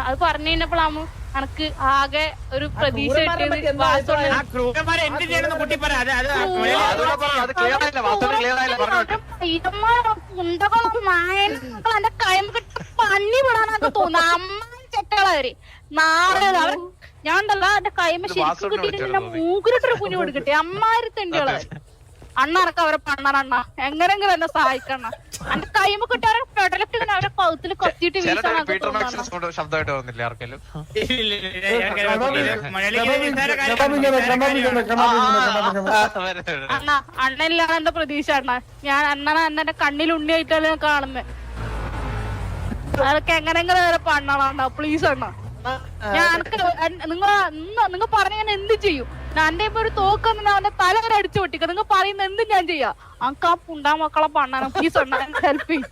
അത് പറഞ്ഞു കഴിഞ്ഞപ്പോഴാണ് എനക്ക് ആകെ ഒരു പ്രതീക്ഷ കിട്ടിയത്. എന്റെ കയം പന്നി വിടാനൊക്കെ തോന്നുന്നു. അമ്മ ചെറ്റകളവര് നാളെ അവർ ഞാൻ ഉണ്ടല്ലോ എന്റെ കൈമ ശരിക്കും കിട്ടിയിട്ട് മൂക്കിലിട്ടൊരു കുഞ്ഞു കൊടുക്കട്ടെ. അമ്മാര് തെണ്ടികളവര് അണ്ണനക്ക് അവരെ പണ്ണറണ്ണ എങ്ങനെങ്കിലും എന്നെ സഹായിക്കണ്ണ. എന്റെ കൈമ കിട്ടിയ പെടലൊക്കെ ഇങ്ങനെ അവരെ കൗത്തിൽ കത്തിയിട്ട് ശബ്ദമായിട്ട് തോന്നില്ല ആർക്കെങ്കിലും. അണ്ണനിലാണ് എന്റെ പ്രതീക്ഷ. അണ്ണ ഞാൻ അണ്ണന്റെ കണ്ണിൽ ഉണ്ണിയായിട്ടാണ് ഞാൻ കാണുന്നത്. അതൊക്കെ എങ്ങനെങ്കിലും അവരെ പണ്ണണ പ്ലീസ് അണ്ണ. ഞാൻ നിങ്ങൾ പറഞ്ഞ ഞാൻ എന്ത് ചെയ്യും? എന്റെ ഇപ്പൊ ഒരു തോക്കുന്ന അവന്റെ തല വരെ അടിച്ചു പൊട്ടിക്ക. നിങ്ങൾ പറയുന്ന എന്തും ഞാൻ ചെയ്യാം. അനക്ക് ആ പുണ്ടാ മക്കളെ പണ്ണാണ് പ്ലീസ് അണ്ണ ഹെൽപ്പ് ചെയ്യും.